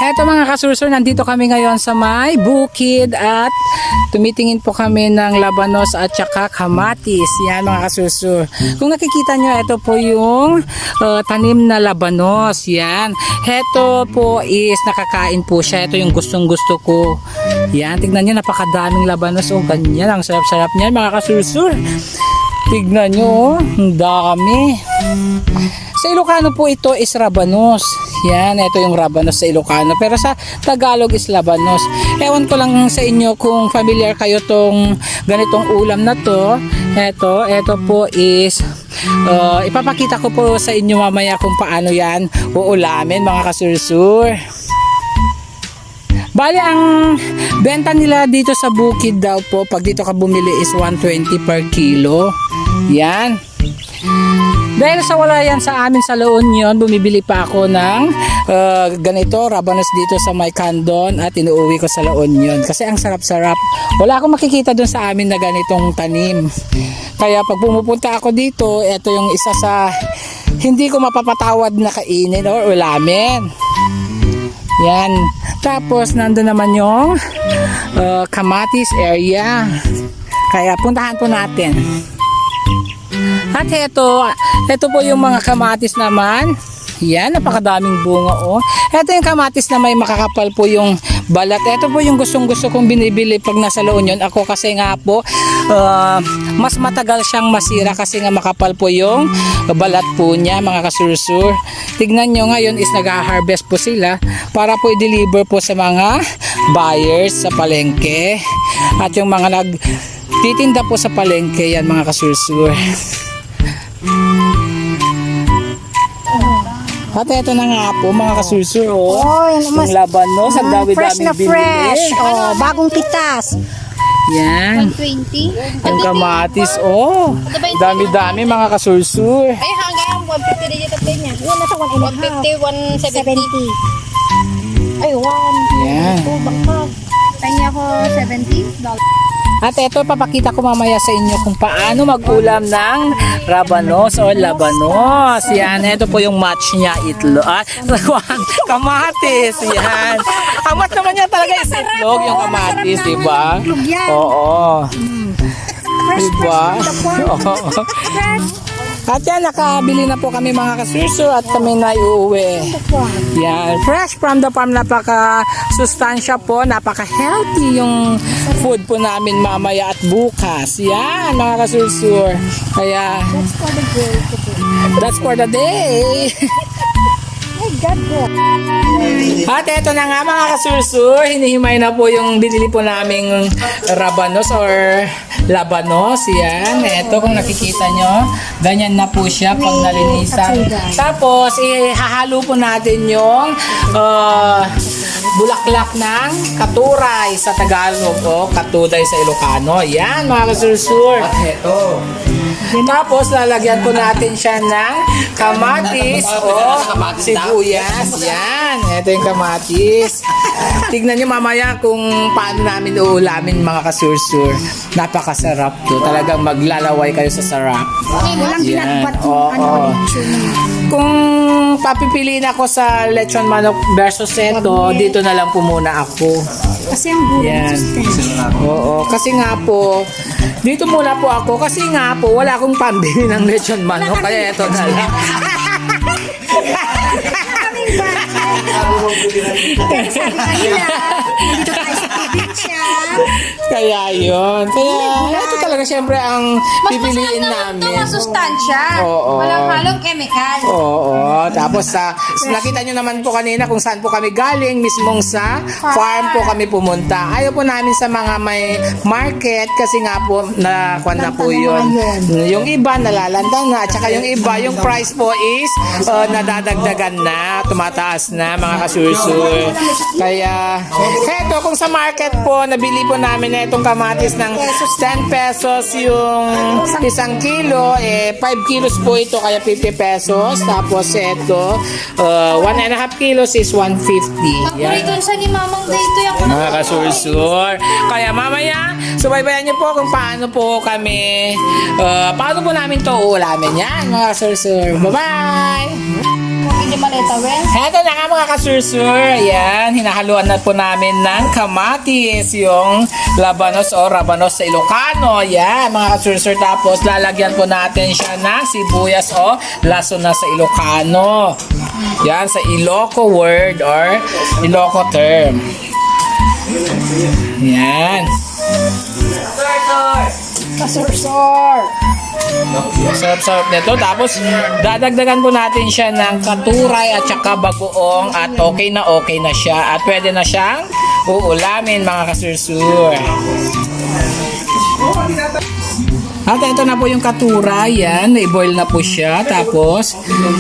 Eto mga kasursur, nandito kami ngayon sa may bukid at tumitingin po kami ng labanos at saka kamatis. Yan mga kasursur. Kung nakikita nyo, ito po yung tanim na labanos. Yan. Ito po is nakakain po siya. Ito yung gustong gusto ko. Yan. Tignan nyo, napakadaming labanos. O ganyan. Ang sarap-sarap niyan mga kasursur. Tignan nyo, ang dami. Sa Ilocano po ito is rabanos. Yan, ito yung rabanos sa Ilocano. Pero sa Tagalog is labanos. Ewan ko lang sa inyo kung familiar kayo tong ganitong ulam na to. Ito po is ipapakita ko po sa inyo mamaya kung paano yan uulamin mga kasursur. Bali, ang benta nila dito sa bukid daw po, pag dito ka bumili is 120 per kilo. Yan. Dahil sa wala yan sa amin sa La Union, bumibili pa ako ng ganito, rabanos dito sa may Candon at inuuwi ko sa La Union. Kasi ang sarap-sarap. Wala akong makikita dun sa amin na ganitong tanim. Kaya pag pumupunta ako dito, ito yung isa sa hindi ko mapapatawad na kainin o ulamin. Yan. Tapos nandun naman yung kamatis area. Kaya puntahan po natin. At ito po yung mga kamatis naman. Yan, napakadaming bunga oh. Ito yung kamatis na may makakapal po yung balat. Ito po yung gustong-gusto kong binibili pag nasa La Union ako kasi nga po mas matagal siyang masira kasi nga makapal po yung balat po niya mga kasursur. Tignan nyo ngayon is nag-harvest po sila para po i-deliver po sa mga buyers sa palengke. At yung mga nagtitinda po sa palengke yan mga kasursur. At ito na nga po mga kasursur yung labanos, ang dami-daming fresh na binili. fresh. Bagong pitas. Yan. 120. Ang kamatis, dami-dami mga kasursur. Ay, hanggang 150 na yung tatlo niya. Yan nasa 1.5. 150, 170. Ay, 1. Yan. Bangkag. Kanya ko $70. At ito, papakita ko mamaya sa inyo kung paano mag-ulam ng rabanos o labanos. Yan, ito po yung match niya, itlog. Kamatis, yan. Ang match naman niya talaga is itlog, yung kamatis, diba? Oo. Diba? Oo. At yan, nakabili na po kami mga kasursur at kami na iuwi. Yan, fresh from the farm, napaka-sustansya po, napaka-healthy yung food po namin mamaya at bukas. Yan, mga kasursur. Kaya, that's for the day. At eto na nga mga kasursur, hinihimay na po yung binili po naming rabanos or labanos. Yan, eto kung nakikita nyo, ganyan na po siya pag nalinisan. Tapos, ihahalo po natin yung bulaklak ng katuray sa Tagalog o katuday sa Ilocano. Yan mga kasursur. At eto. Tapos lalagyan po natin siya ng kamatis o sibuyas. Yan, ito yung kamatis. Tignan nyo mamaya kung paano namin uulamin mga kasursur. Napakasarap to. Talagang maglalaway kayo sa sarap. Yan. Oo. Kung papipiliin ako sa lechon manok versus ito, dito na lang po muna ako. Kasi ang gulay. Oo, kasi nga po, dito muna po ako kasi nga po, wala akong pambili ng lechon manok, kaya ito na lang. Kaya yun. Kaya ito talaga syempre ang pipiliin namin. Ito masustansya. Oo. Walang halong chemical. Oo. Tapos nakita nyo naman po kanina kung saan po kami galing. Mismong sa farm po kami pumunta. Ayaw po namin sa mga may market kasi nga po nakuha na po yun. Yung iba nalalanda na. At saka yung iba, yung price po is nadadagdagan na. Tumataas na mga kasursur. Kaya eto kung sa market po nabili po namin na itong kamatis ng 10 pesos yung isang kilo, 5 kilos po ito kaya 50 pesos. Tapos ito 1.5 kilos is 150. Yan. Paborito sa ni Mamang dito yung Mga kasursur. Kaya mamaya subaybayan niyo po kung paano po kami paano po namin to uulamin yan mga kasursur. Bye bye. Hindi maleta, well. Eto na nga mga kasursur. Ayan, hinahaluan na po namin ng kamatis. Yung labanos o rabanos sa Ilocano. Ayan, mga kasursur. Tapos lalagyan po natin siya ng sibuyas o laso na sa Ilocano. Yan, sa Iloco word or Iloco term. Yan. Kasursor. Sarap-sarap nito. Tapos, dadagdagan po natin siya ng katuray at saka bagoong at okay na siya. At pwede na siyang uulamin mga kasursur. At ito na po yung katuray. Yan, na-boil na po siya. Tapos,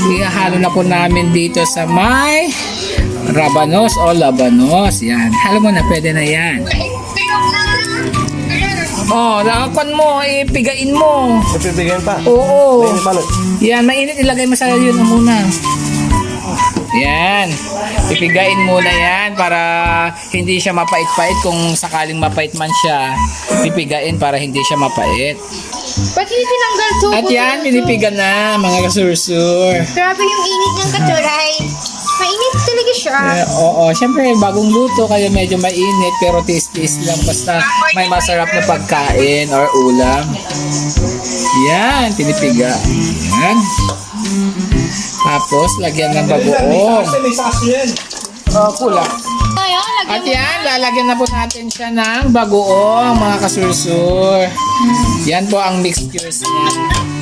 ihahalo na po namin dito sa may rabanos o labanos. Yan, halo mo na. Pwede na yan. Oh, lakon mo, ipigain mo. Ipibigyan pa. Oo. Mainit balot. Yan, mainit. Ilagay mo sa yun muna. Yan. Ipigain muna yan para hindi siya mapait-pait. Kung sakaling mapait man siya, pipigain para hindi siya mapait. Ba't hindi tinanggal to? At yan, pinipigan na mga kasursur. Grabe yung init ng katuray. Mainit talaga siya. Oo, syempre bagong luto kaya medyo mainit pero tiis-tiis lang basta may masarap na pagkain or ulam. Yan, pinipiga. Yan. Tapos lagyan ng bagoong. May saso yan. Pula. Ngayon, lagyan At mo yan, lalagyan na po natin siya ng bagoong mga kasursur. Yan po ang mixtures niya.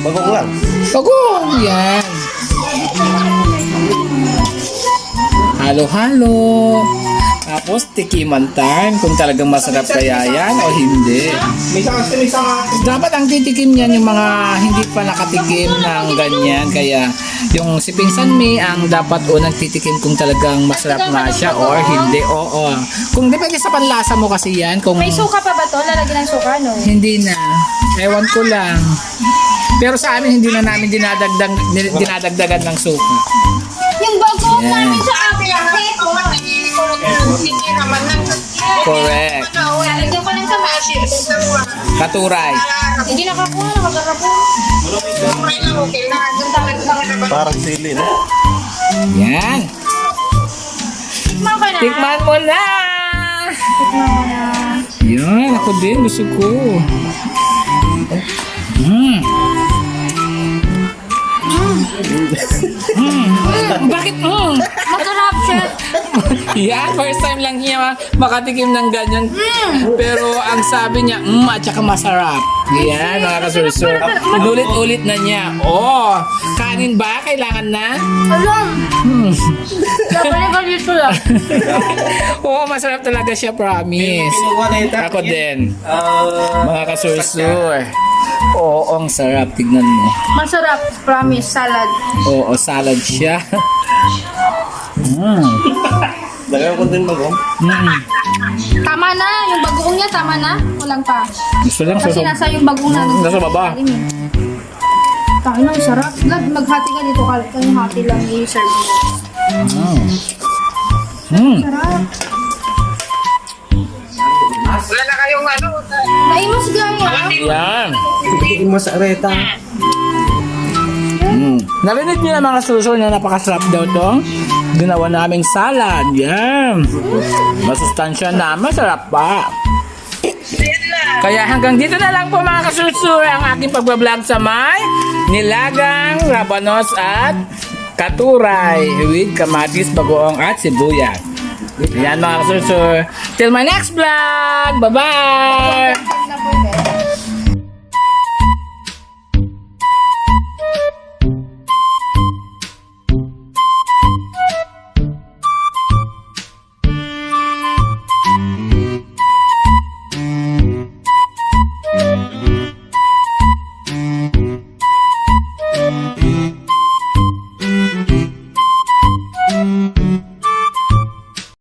Bagong lang. Bagoong, yan. Halo-halo. Tapos tikiman time kung talagang masarap kaya yan o hindi. May saso. Dapat ang titikim niyan yung mga hindi pa nakatikim ng ganyan. Kaya yung si Pinsan May ang dapat unang titikim kung talagang masarap nga siya or hindi. Oo. Kung depende sa panlasa mo kasi yan. Kung May suka pa ba to? Lalagyan ng suka, no? hindi na. Ewan ko lang. Pero sa amin hindi na namin dinadagdagan ng suka. Yung bagoong Yan. namin sa akin. Correct. Lalagyan ko ng kamatis. Katuray. Hindi nakakuha, nakagarap po. Parang sili, no? Yan. Tikman ko na. Tikman mo na. Yan, ako din. Gusto ko. Bakit? Masarap siya. Yan, first time lang niya makatikim ng ganyan. Pero ang sabi niya, at saka masarap. Yan, mga kasursur. Inulit-ulit na niya. Oh, kanin ba? Kailangan na? Alam. Kapalikan dito lang. Oo, masarap talaga siya, promise. Ako din. Mga kasursur. Oo, ang sarap. Tignan mo. Masarap. Promise. Salad. Oo, salad siya. Lagyan ko din bagong. Tama na. Yung bagoong niya, tama na. Walang pa. Gusto lang Kasi sa nasa yung bagoong na. nasa baba. Tayo na, sarap. Lad, maghati ka dito. Kanyang hati lang i-serve mo. Sarap. Wala na kayong ano. Naimos gaya. Yan. Tikikin mo sa areta. Narinig niyo na mga susunod na napakasarap daw to. Ginawa naming salad. Yan. Masustansya na. Masarap pa. Kaya hanggang dito na lang po mga kasursur ang aking pagbablog sa may nilagang rabanos at katuray with kamatis, bagoong at sibuyas. Yan mga kasursur. Till my next vlog. Bye-bye!